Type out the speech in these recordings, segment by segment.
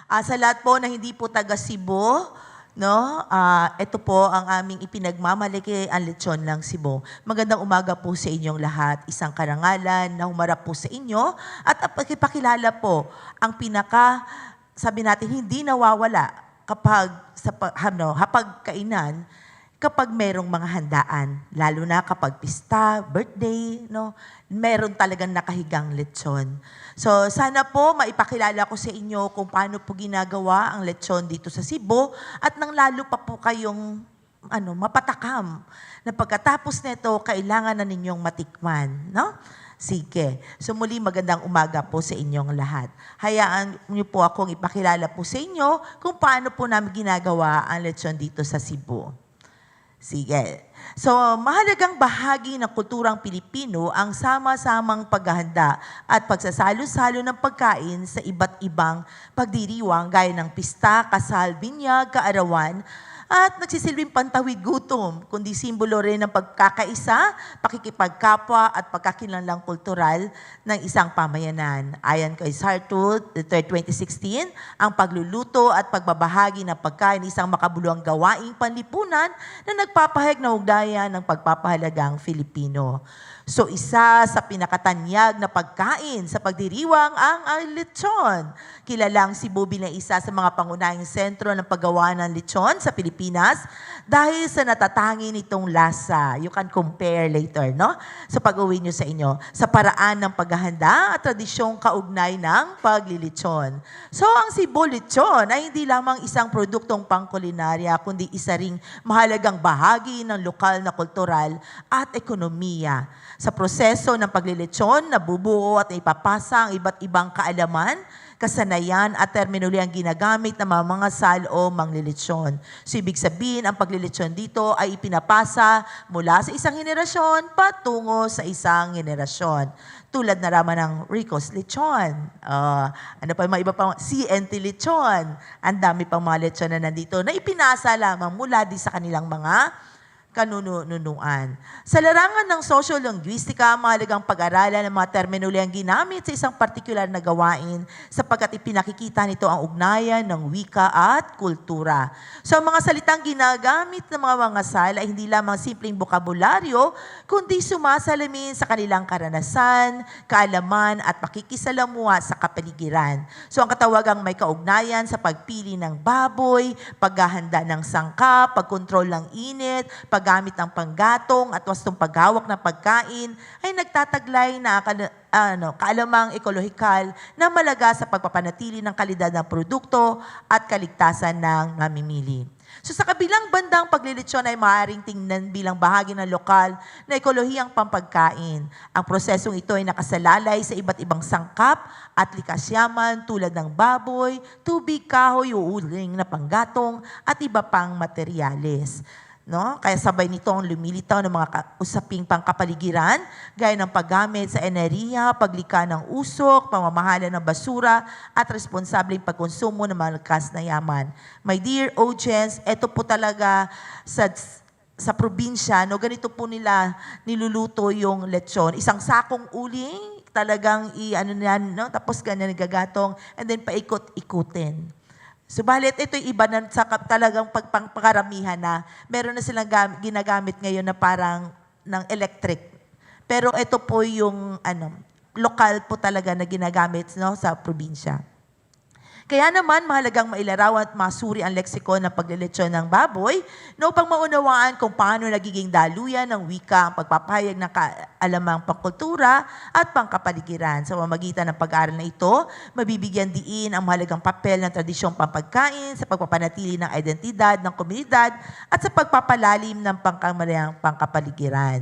Sa lahat po na hindi po taga Cebu, no? Ito po ang aming ipinagmamalaki, ang lechon ng Cebu. Magandang umaga po sa inyong lahat. Isang karangalan na humarap po sa inyo at ipakilala po ang sabi natin, hindi nawawala kapag sa hapagkainan, kapag merong mga handaan, lalo na kapag pista, birthday, no, meron talagang nakahigang lechon. So sana po maipakilala ko sa inyo kung paano po ginagawa ang lechon dito sa Cebu at nang lalo pa po kayong mapatakam na pagkatapos nito kailangan na ninyong matikman, no? Sige. So muli magandang umaga po sa inyong lahat. Hayaan niyo po akong ipakilala po sa inyo kung paano po namin ginagawa ang lechon dito sa Cebu. Sige. So, mahalagang bahagi ng kulturang Pilipino ang sama-samang paghahanda at pagsasalo-salo ng pagkain sa iba't ibang pagdiriwang gaya ng pista, kasal, binyag, kaarawan, at nagsisilbing pantawid gutom, kundi simbolo rin ng pagkakaisa, pakikipagkapwa at pagkakilanlang kultural ng isang pamayanan. Ayon kay Sartut, 2016, ang pagluluto at pagbabahagi ng pagkain isang makabuluhang gawaing panlipunan na nagpapahayag na ugnayan ng pagpapahalagang Filipino. So isa sa pinakatanyag na pagkain sa pagdiriwang ang lechon. Kilalang Cebu bilang isa sa mga pangunahing sentro ng paggawa ng lechon sa Pilipinas dahil sa natatangi nitong lasa. You can compare later, no? Sa pag-uwi nyo sa inyo. Sa paraan ng paghahanda at tradisyong kaugnay ng paglilechon. So ang Cebu lechon ay hindi lamang isang produktong pangkulinarya kundi isa ring mahalagang bahagi ng lokal na kultural at ekonomiya. Sa proseso ng paglilechon, nabubuo at ipapasa ang iba't ibang kaalaman, kasanayan at terminolohiyang ginagamit ng mga sal o manglilechon. So ibig sabihin, ang paglilechon dito ay ipinapasa mula sa isang henerasyon patungo sa isang henerasyon. Tulad na raman ng Rico's Lechon. Ano pa yung mga iba pang CNT Lechon. Ang dami pang mga lechon na nandito na ipinasa lamang mula din sa kanilang mga kanununuan. Sa larangan ng socio-linguistika, mahalagang pag-aralan ng mga terminolohiyang ginamit sa isang partikular na gawain sapagkat ipinakikita nito ang ugnayan ng wika at kultura. So ang mga salitang ginagamit ng mga sal ay hindi lamang simpleng bokabularyo, kundi sumasalamin sa kanilang karanasan, kaalaman at pakikisalamuha sa kapaligiran. So ang katawagang may kaugnayan sa pagpili ng baboy, paghahanda ng sangkap, pagkontrol ng init, paggamit ng panggatong at wastong paghawak ng pagkain ay nagtataglay na kaalamang ekolohikal na malaga sa pagpapanatili ng kalidad ng produkto at kaligtasan ng mamimili. So sa kabilang bandang paglilechon ay maaaring tingnan bilang bahagi ng lokal na ekolohiyang pampagkain. Ang prosesong ito ay nakasalalay sa iba't ibang sangkap at likasyaman tulad ng baboy, tubig, kahoy, uuling na panggatong at iba pang materyales. No? Kaya sabay nito ang lumilitaw ng mga usaping pangkapaligiran, gaya ng paggamit sa enerhiya, paglikha ng usok, pamamahala ng basura, at responsableng pagkonsumo ng malakas na yaman. My dear audience, ito po talaga sa probinsya, no, ganito po nila niluluto yung lechon. Isang sakong uling, talagang no, tapos ganyan gagatong, and then paikot-ikutin. Subalit, ito'y iba na sa talagang pagpangkaramihan na meron na silang ginagamit ngayon na parang ng electric. Pero ito po yung lokal po talaga na ginagamit, no, sa probinsya. Kaya naman, mahalagang mailarawan at masuri ang leksikon ng paglilechon ng baboy na upang maunawaan kung paano nagiging daluyan ng wika ang pagpapahayag ng kaalamang pangkultura at pangkapaligiran. Sa pamamagitan ng pag-aaral na ito, mabibigyan diin ang mahalagang papel ng tradisyong pampagkain sa pagpapanatili ng identidad ng komunidad at sa pagpapalalim ng pangkamalayang pangkapaligiran.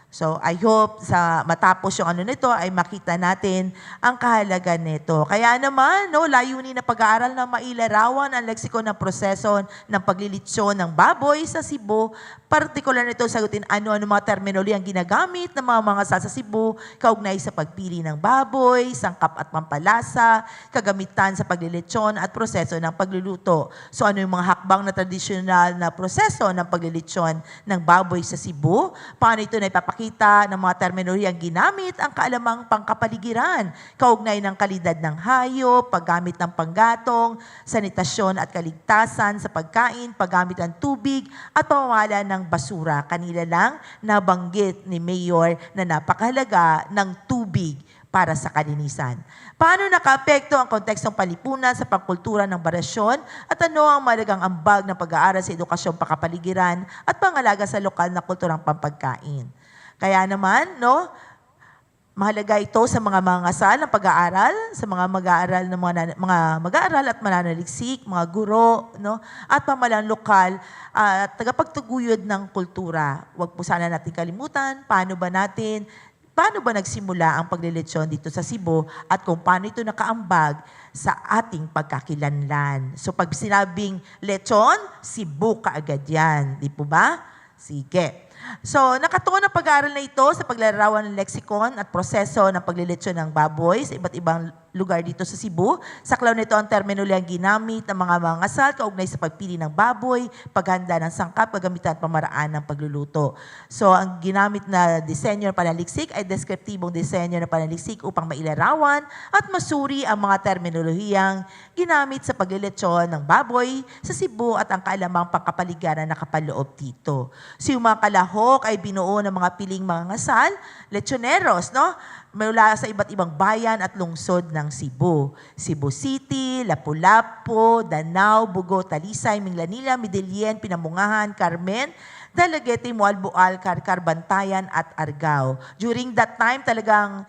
So, I hope sa matapos yung nito ay makita natin ang kahalagan nito. Kaya naman, no, layunin na pag-aaral na mailarawan ang leksikon ng proseso ng paglilitsyon ng baboy sa Cebu. Partikular nito sagutin ano-ano mga terminolohiyang ginagamit ng mga sa Cebu, kaugnay sa pagpili ng baboy, sangkap at pampalasa, kagamitan sa paglilitsyon at proseso ng pagluluto. So, ano yung mga hakbang na tradisyonal na proseso ng paglilitsyon ng baboy sa Cebu? Paano ito na ipapakita nagpapakita ng mga terminolohiyang ginamit ang kaalamang pangkapaligiran, kaugnay ng kalidad ng hayop, paggamit ng panggatong, sanitasyon at kaligtasan sa pagkain, paggamit ng tubig at pamamahala ng basura. Kanila lang nabanggit ni Mayor na napakahalaga ng tubig para sa kalinisan. Paano nakaapekto ang kontekstong palipunan sa pangkultura ng barasyon at ano ang malagang ambag ng pag-aaral sa edukasyong pakapaligiran at pangalaga sa lokal na kulturang pampagkain. Kaya naman, mahalaga ito sa mga mangangasal ng pag-aaral, sa mga mag-aaral ng mga mag-aaral at mananaliksik, mga guro, at pamalang lokal at tagapagtuguyod ng kultura. Huwag po sana natin kalimutan, paano ba nagsimula ang paglilitsyon dito sa Cebu at kung paano ito nakaambag sa ating pagkakilanlan. So pag sinabing lechon, Cebu kaagad yan. Di po ba? Sige. So, nakatuon ang pag-aaral na ito sa paglalarawan ng leksikon at proseso ng paglilitsyon ng baboy sa iba't ibang lugar dito sa Cebu. Saklaw nito ang terminolohiyang ginamit ng mga mangangasal kaugnay sa pagpili ng baboy, paghanda ng sangkap, paggamitan at pamaraan ng pagluluto. So, ang ginamit na disenyo ng panaliksik ay deskriptibong disenyo ng panaliksik upang mailarawan at masuri ang mga terminolohiyang ginamit sa paglilitsyon ng baboy sa Cebu at ang kaalamang pangkapaligiran na nakapaloob dito. So, yung mga kalahok ay binuo ng mga piling mangangasal, lechoneros, mula sa iba't ibang bayan at lungsod ng Cebu. Cebu City, Lapu-Lapu, Danao, Bugo, Talisay, Minglanilla, Midilien, Pinamungahan, Carmen, Dalagete, Mualboal, Carcar, Bantayan at Argao. During that time talagang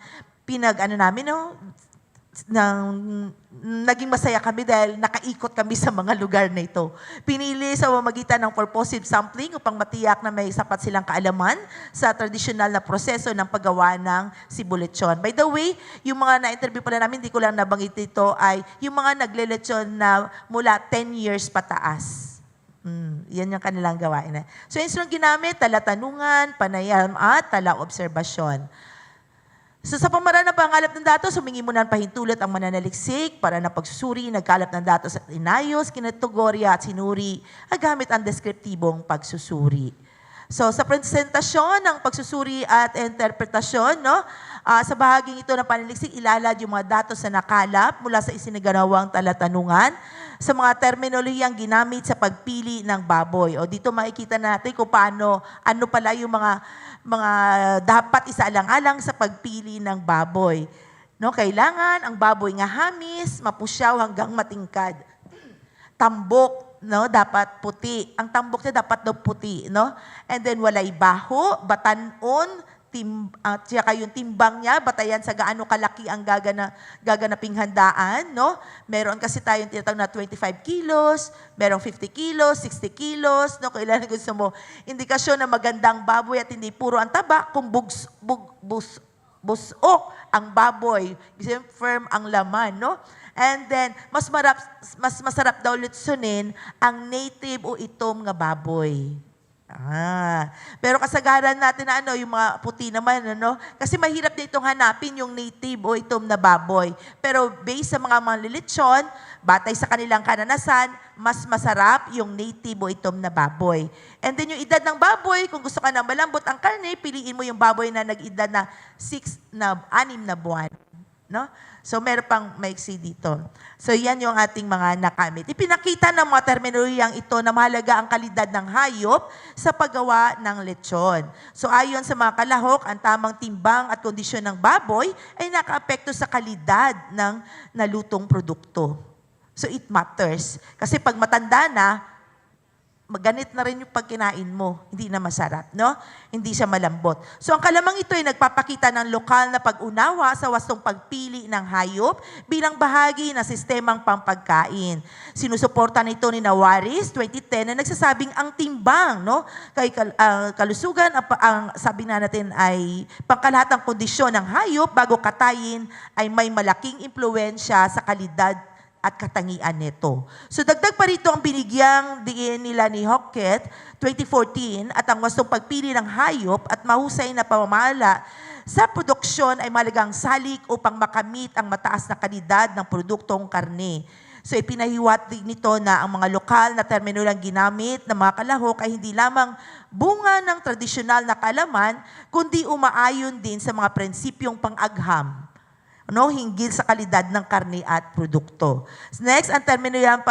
naging masaya kami dahil nakaikot kami sa mga lugar na ito. Pinili sa pamamagitan ng purposive sampling upang matiyak na may sapat silang kaalaman sa tradisyonal na proseso ng paggawa ng Cebu lechon. By the way, yung mga na-interview pala namin, hindi ko lang nabanggit ito, ay yung mga nagle-lechon na mula 10 years pataas. Yan yung kanilang gawain. So, yung ginamit, tala-tanungan, panayam at tala-obserbasyon. So sa pamaraan ng pangalap ng datos, humingi muna ng pahintulot ang mananaliksik para na pagsusuri, nagkalap ng datos at inayos, kinatogorya at sinuri, at gamit ang deskriptibong pagsusuri. So sa presentasyon ng pagsusuri at interpretasyon, sa bahaging ito ng pananaliksik, ilalad yung mga datos na nakalap mula sa isinaganawang talatanungan sa mga terminolohiyang ginamit sa pagpili ng baboy. O dito makikita natin kung paano, ano pala yung mga dapat isaalang-alang sa pagpili ng baboy. Kailangan ang baboy nga hamis, mapusyaw hanggang matingkad. Tambok, dapat puti. Ang tambok niya dapat daw puti, And then walay baho, batanon, at saka yung timbang niya, batayan sa gaano kalaki ang gaganaping handaan, Meron kasi tayong tinatawag na 25 kilos, merong 50 kilos, 60 kilos, Kailangan gusto mo. Indikasyon na magandang baboy at hindi puro ang taba, kung busok ang baboy, firm ang laman, And then, mas masarap daw litsunin ang native o itom nga baboy. Pero kasagaran natin na yung mga puti naman, Kasi mahirap na itong hanapin yung native o itom na baboy. Pero based sa mga lilitsyon, batay sa kanilang karanasan, mas masarap yung native o itom na baboy. And then yung edad ng baboy, kung gusto ka na malambot ang karne, piliin mo yung baboy na nag-edad na 6 na buwan. So, meron pang maiksi dito. So, yan yung ating mga nakamit. Ipinakita ng mga terminolohiyang ito na mahalaga ang kalidad ng hayop sa paggawa ng lechon. So, ayon sa mga kalahok, ang tamang timbang at kondisyon ng baboy ay nakaapekto sa kalidad ng nalutong produkto. So, it matters. Kasi pag matanda na, ganit na rin yung pagkinain mo. Hindi na masarap, Hindi siya malambot. So ang kalamang ito ay nagpapakita ng lokal na pag-unawa sa wastong pagpili ng hayop bilang bahagi ng sistemang pampagkain. Sinusuporta nito ni Nawaris 2010 na nagsasabing ang timbang, kay kalusugan, ang sabi na natin ay pangkalahatang kondisyon ng hayop bago katayin ay may malaking impluwensya sa kalidad at katangian nito. So dagdag pa rito ang binigyang diin nila ni Hockett 2014 at ang wastong pagpili ng hayop at mahusay na pamamahala sa produksyon ay malagang salik upang makamit ang mataas na kalidad ng produktong karne. So ipinahiwatig nito na ang mga lokal na termino lang ginamit ng mga kalahok ay hindi lamang bunga ng tradisyonal na kaalaman, kundi umaayon din sa mga prinsipyong pang-agham, hinggil sa kalidad ng karne at produkto. Next, ang termino yan,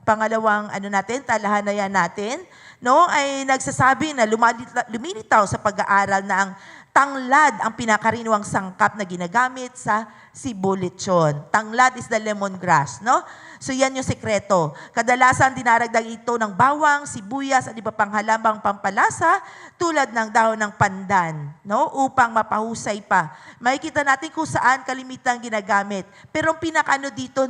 pangalawang talahanayan natin, ay nagsasabi na lumilitaw sa pag-aaral na ang tanglad ang pinakaraniwang sangkap na ginagamit sa Cebu lechon. Tanglad is the lemongrass, So yan yung sekreto. Kadalasan dinaragdag ito ng bawang, sibuyas at iba pang halamang pampalasa tulad ng dahon ng pandan, upang mapahusay pa. Makikita natin kung saan kalimitan ginagamit. Pero ang pinakano dito,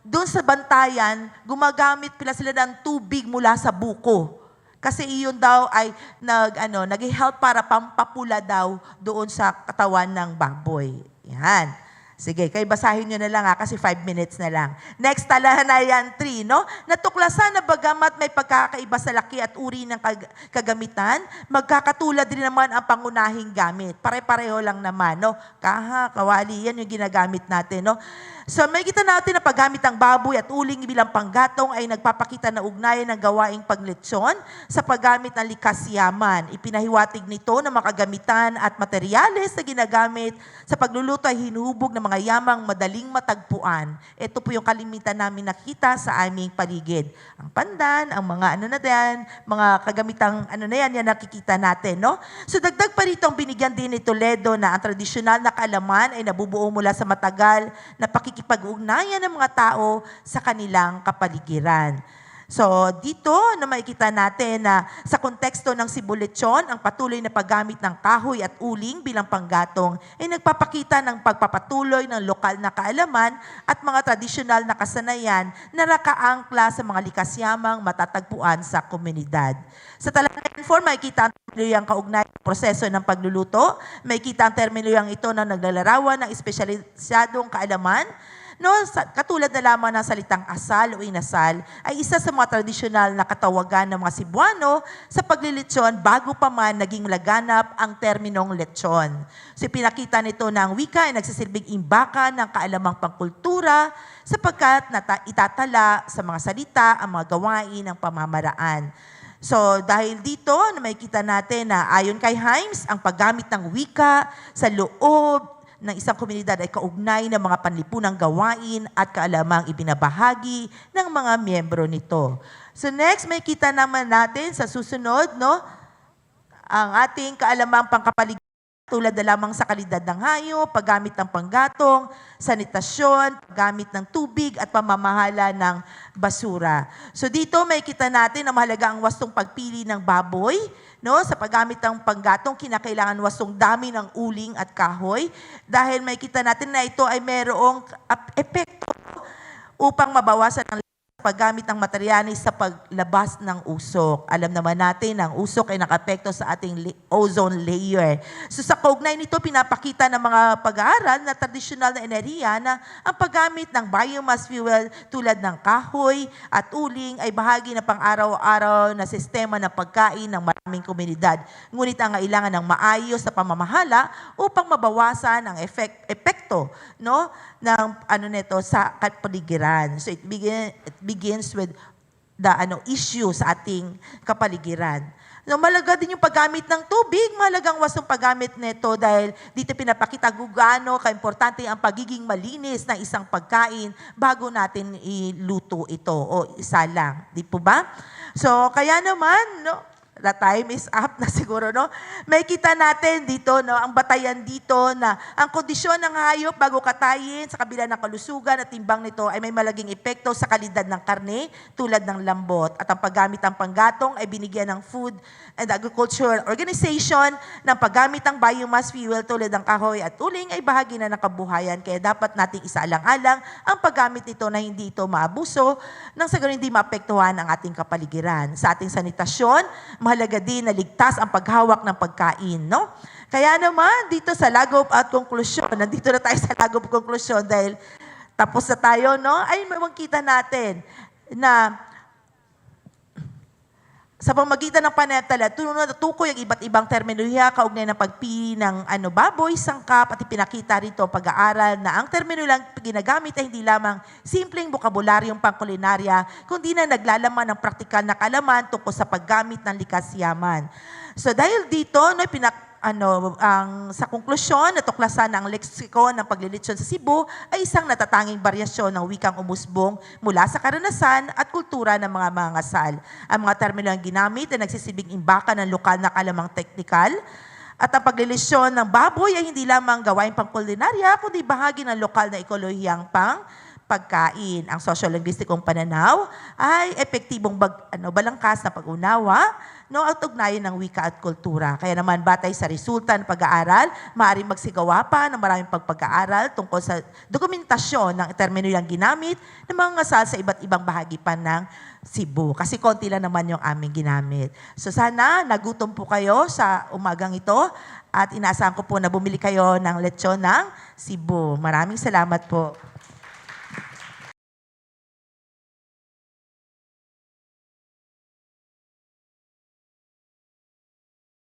doon sa bantayan, gumagamit pala sila ng tubig mula sa buko. Kasi iyon daw ay nag-help para pampapula daw doon sa katawan ng baboy. Yan. Sige, kayo basahin nyo na lang kasi 5 minutes na lang. Next, talahanayan 3, Natuklasan na bagamat may pagkakaiba sa laki at uri ng kagamitan, magkakatulad din naman ang pangunahing gamit. Pare-pareho lang naman, Kaha, kawali, yan yung ginagamit natin, So may kita natin na paggamit ng baboy at uling bilang panggatong ay nagpapakita na ugnayan ng gawaing paglitsyon sa paggamit ng likas yaman. Ipinahiwatig nito na makagamitan at materyales na ginagamit sa pagluluto ay hinuhubog ng mga yamang madaling matagpuan. Ito po yung kalimitan namin nakita sa aming paligid. Ang pandan, ang mga mga kagamitang yan nakikita natin, So dagdag pa rito ang binigyan din ni Toledo na ang tradisyonal na kaalaman ay nabubuo mula sa matagal na pakikipag-ugnayan ng mga tao sa kanilang kapaligiran. So dito na makikita natin na sa konteksto ng Cebu lechon, ang patuloy na paggamit ng kahoy at uling bilang panggatong ay nagpapakita ng pagpapatuloy ng lokal na kaalaman at mga tradisyonal na kasanayan na nakaangkla sa mga likas yamang matatagpuan sa komunidad. Sa talahanayan 4, makikita ang terminoyang kaugnay proseso ng pagluluto. Makikita ang terminoyang ito na naglalarawan ng espesyalisadong kaalaman. Katulad na lamang ng salitang asal o inasal ay isa sa mga tradisyonal na katawagan ng mga Cebuano sa paglilitsyon bago pa man naging laganap ang terminong lechon. So pinakita nito na ang wika ay nagsisilbing imbakan ng kaalamang pangkultura sapagkat itatala sa mga salita ang mga gawain ng pamamaraan. So dahil dito, makikita natin na ayon kay Himes, ang paggamit ng wika sa loob ng isang komunidad ay kaugnay ng mga panlipunang gawain at kaalamang ibinabahagi ng mga miyembro nito. So next, may kita naman natin sa susunod, ang ating kaalamang pangkapaligiran tulad na lamang sa kalidad ng hayop, paggamit ng panggatong, sanitasyon, paggamit ng tubig at pamamahala ng basura. So dito may kita natin na mahalaga ang wastong pagpili ng baboy. Sa paggamit ng panggatong, kinakailangan wastong dami ng uling at kahoy dahil may kita natin na ito ay mayroong epekto upang mabawasan ang paggamit ng materyales sa paglabas ng usok. Alam naman natin na ang usok ay nakapekto sa ating ozone layer. So sa kaugnay nito, pinapakita ng mga pag-aaral na tradisyonal na enerhiya na ang paggamit ng biomass fuel tulad ng kahoy at uling ay bahagi na pang-araw-araw na sistema ng pagkain ng maraming komunidad. Ngunit ang kailangan ng maayos na pamamahala upang mabawasan ang epekto ng sa kapaligiran. So it begins with the issue sa ating kapaligiran. Malaga din yung paggamit ng tubig, mahalagang wastong paggamit nito dahil dito pinapakita gaano kaimportante ang pagiging malinis ng isang pagkain bago natin iluto ito o isa lang. Di po ba? So kaya naman, the time is up na siguro, May kita natin dito, ang batayan dito na ang kondisyon ng hayop bago katayin sa kabila ng kalusugan at timbang nito ay may malaging epekto sa kalidad ng karne tulad ng lambot. At ang paggamit ng panggatong ay binigyan ng Food and Agriculture Organization ng paggamit ng biomass fuel tulad ng kahoy at uling ay bahagi na ng kabuhayan. Kaya dapat nating isaalang-alang ang paggamit nito na hindi ito maabuso nang sa ganun hindi maapektuhan ang ating kapaligiran. Sa ating sanitasyon, mahalaga din na ligtas ang paghawak ng pagkain, Kaya naman, dito sa lagop at konklusyon, nandito na tayo sa lagop at konklusyon dahil tapos na tayo, ay makikita natin na Sa pamagitan ng panetala, tukoy ang iba't ibang terminolohiya kaugnay ng pagpili ng baboy, sangkap at ipinakita rito ang pag-aaral na ang terminolang ginagamit ay hindi lamang simpleng bokabularyong pangkulinarya, kundi na naglalaman ng praktikal na kaalaman tungkol sa paggamit ng likas yaman. So dahil dito, sa konklusyon, natuklasan ang leksikon ng paglilitsyon sa Cebu ay isang natatanging baryasyon ng wikang umusbong mula sa karanasan at kultura ng mga mangangasal. Ang mga termino ang ginamit ay nagsisibing imbakan ng lokal na kalamang teknikal at ang paglilisyon ng baboy ay hindi lamang gawain pangkulinarya kundi bahagi ng lokal na ekolohiyang pagkain. Ang socio-linguistikong pananaw ay epektibong balangkas na pag-unawa at ugnayan ng wika at kultura. Kaya naman batay sa resulta ng pag-aaral, maaaring magsigawa pa ng maraming pagpag-aaral tungkol sa dokumentasyon ng terminolang ginamit ng mga ngasal sa iba't ibang bahagi pa ng Cebu. Kasi konti lang naman yung aming ginamit. So sana nagutom po kayo sa umagang ito at inaasahan ko po na bumili kayo ng lechon ng Cebu. Maraming salamat po.